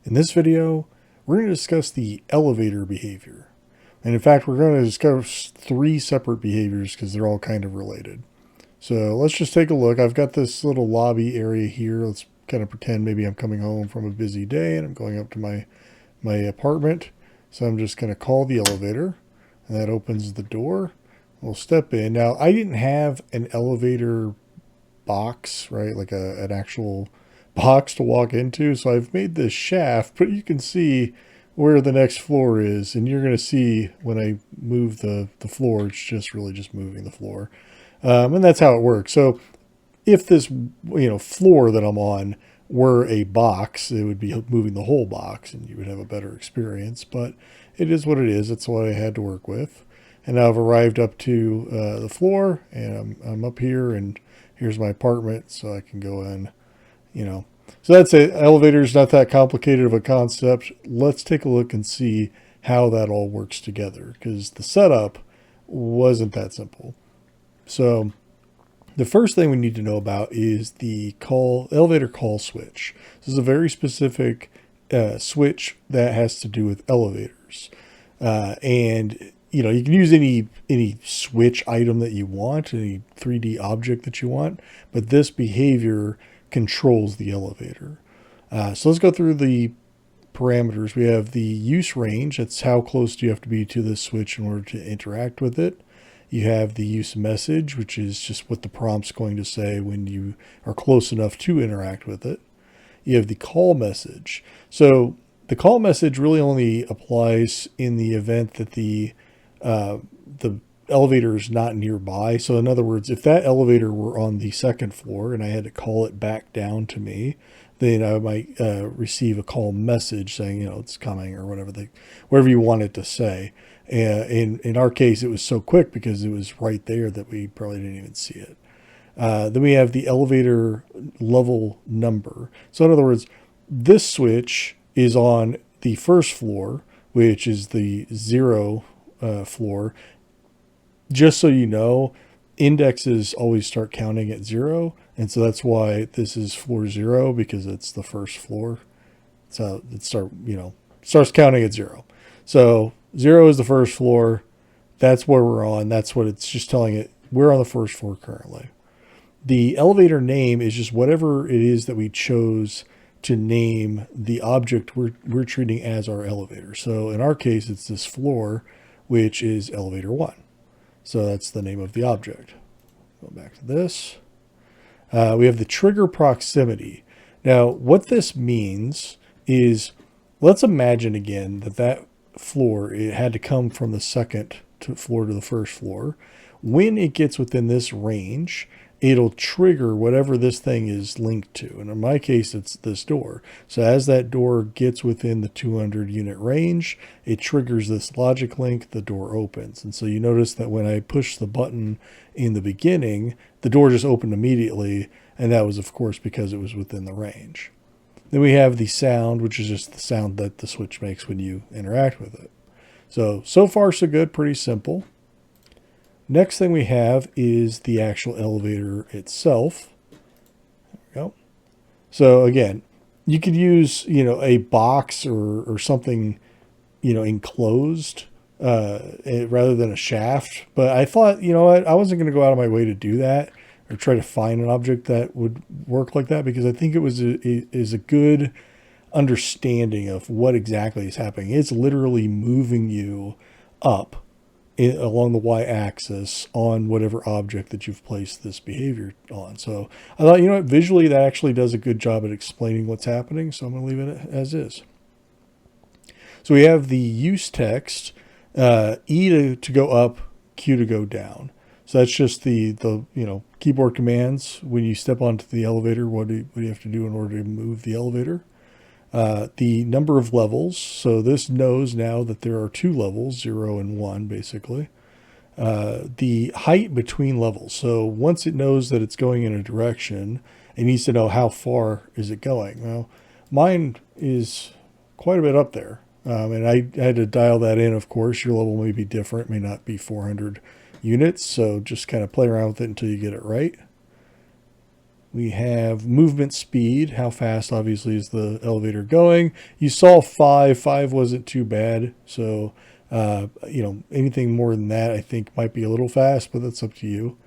In this video, we're going to discuss the elevator behavior. And in fact, we're going to discuss 3 separate behaviors because they're all kind of related. So let's just take a look. I've got this little lobby area here. Let's kind of pretend maybe I'm coming home from a busy day and I'm going up to my apartment. So I'm just going to call the elevator and that opens the door. We'll step in. Now, I didn't have an elevator box, right? Like an actual box to walk into. So I've made this shaft, but you can see where the next floor is. And you're going to see when I move the floor, it's just really just moving the floor. And that's how it works. So if this, floor that I'm on were a box, it would be moving the whole box and you would have a better experience, but it is what it is. It's what I had to work with. And now I've arrived up to the floor and I'm up here and here's my apartment. So I can go in, So that's it. Elevator is not that complicated of a concept. Let's take a look and see how that all works together because the setup wasn't that simple. So the first thing we need to know about is the elevator call switch. This is a very specific switch that has to do with elevators. And you can use any switch item that you want, any 3D object that you want, but this behavior controls the elevator. So let's go through the parameters. We have the use range. That's how close do you have to be to this switch in order to interact with it. You have the use message, which is just what the prompt's going to say when you are close enough to interact with it. You have the call message. So the call message really only applies in the event that the elevator is not nearby. So in other words, if that elevator were on the 2nd floor and I had to call it back down to me, then I might receive a call message saying, it's coming or whatever you want it to say. In our case, it was so quick because it was right there that we probably didn't even see it. Then we have the elevator level number. So in other words, this switch is on the 1st floor, which is the 0 floor. Just so you know, indexes always start counting at 0. And so that's why this is floor 0 because it's the 1st floor. So it starts counting at 0. So 0 is the 1st floor. That's where we're on. That's what it's just telling it. We're on the 1st floor currently. The elevator name is just whatever it is that we chose to name the object we're treating as our elevator. So in our case, it's this floor, which is elevator 1. So that's the name of the object. Go back to this. We have the trigger proximity. Now, what this means is, let's imagine again that floor, it had to come from the 2nd floor to the 1st floor. When it gets within this range, it'll trigger whatever this thing is linked to. And in my case, it's this door. So as that door gets within the 200 unit range, it triggers this logic link, the door opens. And so you notice that when I push the button in the beginning, the door just opened immediately. And that was, of course, because it was within the range. Then we have the sound, which is just the sound that the switch makes when you interact with it. So far so good, pretty simple. Next thing we have is the actual elevator itself. There we go. So again, you could use, a box or something, enclosed rather than a shaft. But I thought, I wasn't going to go out of my way to do that or try to find an object that would work like that because I think it is a good understanding of what exactly is happening. It's literally moving you up along the y-axis on whatever object that you've placed this behavior on. So I thought, visually that actually does a good job at explaining what's happening. So I'm going to leave it as is. So we have the use text, E to go up, Q to go down. So that's just the keyboard commands. When you step onto the elevator, what do you have to do in order to move the elevator? The number of levels. So this knows now that there are 2 levels, 0 and 1, basically. The height between levels. So once it knows that it's going in a direction, it needs to know how far is it going. Well, mine is quite a bit up there. And I had to dial that in, of course. Your level may be different, may not be 400 units. So just kind of play around with it until you get it right. We have movement speed. How fast, obviously, is the elevator going? You saw 5. 5 wasn't too bad. So, anything more than that, I think, might be a little fast, but that's up to you.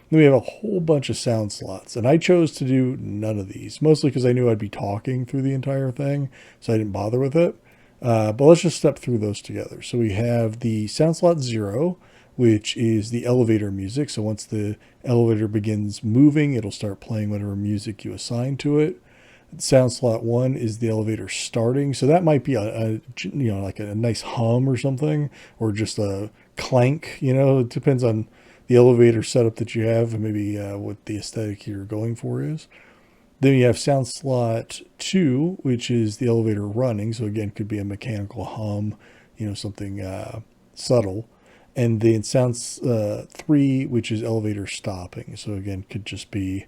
Then we have a whole bunch of sound slots, and I chose to do none of these, mostly because I knew I'd be talking through the entire thing, so I didn't bother with it. But let's just step through those together. So we have the sound slot 0, which is the elevator music. So once the elevator begins moving, it'll start playing whatever music you assign to it. Sound slot 1 is the elevator starting. So that might be like a nice hum or something, or just a clank. It depends on the elevator setup that you have and maybe what the aesthetic you're going for is. Then you have sound slot 2, which is the elevator running. So again, could be a mechanical hum, something subtle. And then sound 3, which is elevator stopping. So again, could just be,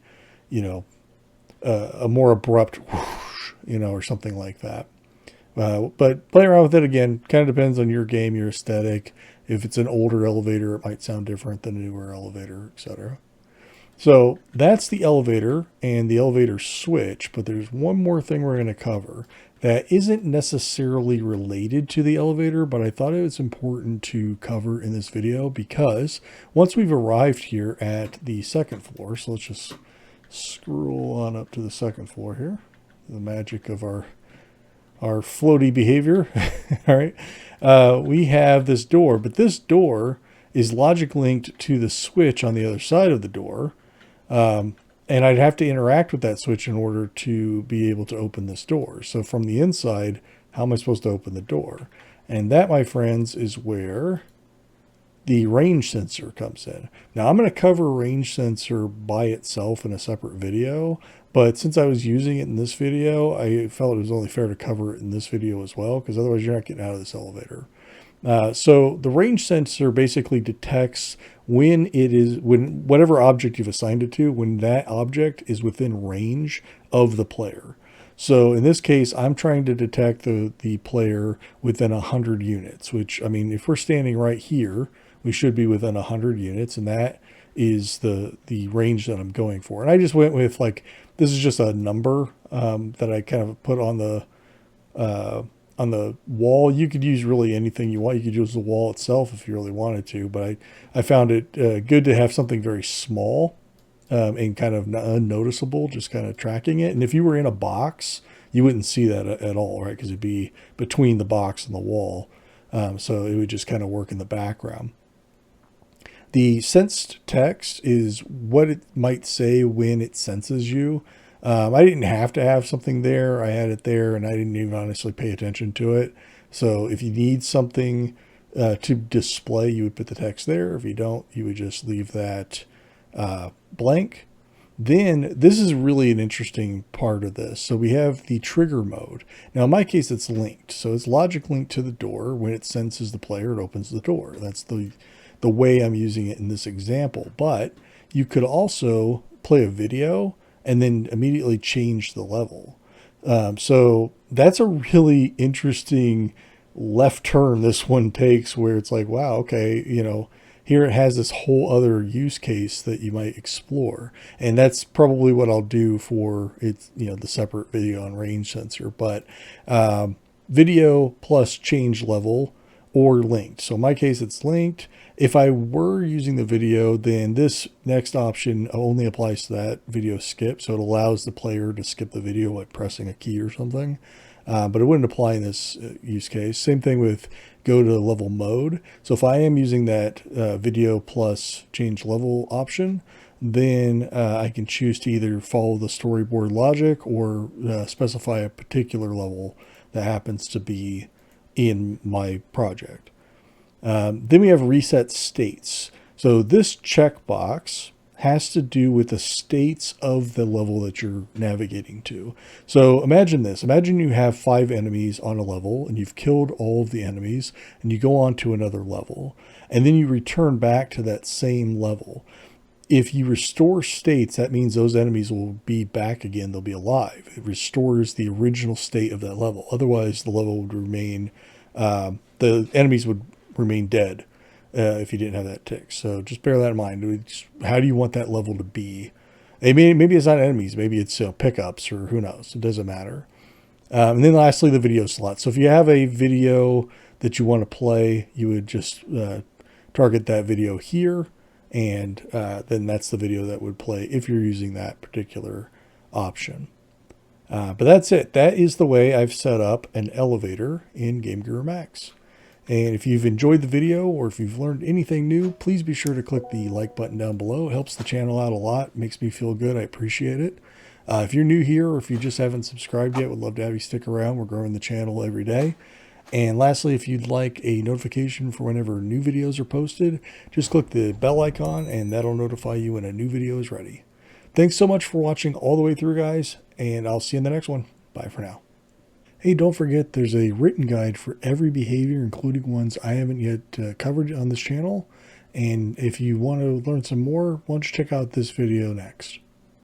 a more abrupt whoosh, or something like that. But playing around with it again kind of depends on your game, your aesthetic. If it's an older elevator, it might sound different than a newer elevator, etc. So that's the elevator and the elevator switch, but there's one more thing we're going to cover that isn't necessarily related to the elevator, but I thought it was important to cover in this video because once we've arrived here at the second floor, so let's just scroll on up to the second floor here, the magic of our floaty behavior. All right. We have this door, but this door is logic linked to the switch on the other side of the door. And I'd have to interact with that switch in order to be able to open this door. So from the inside, how am I supposed to open the door? And that, my friends, is where the range sensor comes in. Now I'm going to cover range sensor by itself in a separate video, but since I was using it in this video, I felt it was only fair to cover it in this video as well, because otherwise you're not getting out of this elevator. So the range sensor basically detects when whatever object you've assigned it to, when that object is within range of the player. So in this case, I'm trying to detect the player within 100 units, which, I mean, if we're standing right here, we should be within 100 units, and that is the range that I'm going for. And I just went with, like, this is just a number that I kind of put on the wall. You could use really anything you want. You could use the wall itself if you really wanted to, but I found it good to have something very small and kind of unnoticeable, just kind of tracking it. And if you were in a box, you wouldn't see that at all, right? Because it'd be between the box and the wall. So it would just kind of work in the background. The sensed text is what it might say when it senses you. I didn't have to have something there. I had it there, and I didn't even honestly pay attention to it. So if you need something to display, you would put the text there. If you don't, you would just leave that blank. Then this is really an interesting part of this. So we have the trigger mode. Now in my case, it's linked. So it's logic linked to the door. When it senses the player, it opens the door. That's the way I'm using it in this example. But you could also play a video and then immediately change the level. So that's a really interesting left turn this one takes, where it's like, wow, okay, here it has this whole other use case that you might explore. And that's probably what I'll do for it, the separate video on range sensor. But video plus change level or linked. So in my case, it's linked. If I were using the video, then this next option only applies to that video skip. So it allows the player to skip the video by pressing a key or something. But it wouldn't apply in this use case. Same thing with go to level mode. So if I am using that video plus change level option, then I can choose to either follow the storyboard logic or specify a particular level that happens to be in my project. Then we have reset states. So this checkbox has to do with the states of the level that you're navigating to. So imagine this. Imagine you have 5 enemies on a level and you've killed all of the enemies and you go on to another level and then you return back to that same level. If you restore states, that means those enemies will be back again. They'll be alive. It restores the original state of that level. Otherwise, the level would remain, the enemies would remain dead if you didn't have that tick. So just bear that in mind. How do you want that level to be? Maybe it's not enemies. Maybe it's pickups or who knows. It doesn't matter. And then lastly, the video slot. So if you have a video that you want to play, you would just target that video here, and then that's the video that would play if you're using that particular option. But that's it. That is the way I've set up an elevator in GameGuru Max. And if you've enjoyed the video or if you've learned anything new, please be sure to click the like button down below. It helps the channel out a lot. It makes me feel good. I appreciate it. If you're new here or if you just haven't subscribed yet, would love to have you stick around. We're growing the channel every day. And lastly, if you'd like a notification for whenever new videos are posted, just click the bell icon and that'll notify you when a new video is ready. Thanks so much for watching all the way through, guys, and I'll see you in the next one. Bye for now. Hey, don't forget there's a written guide for every behavior, including ones I haven't yet covered on this channel. And if you want to learn some more, why don't you check out this video next.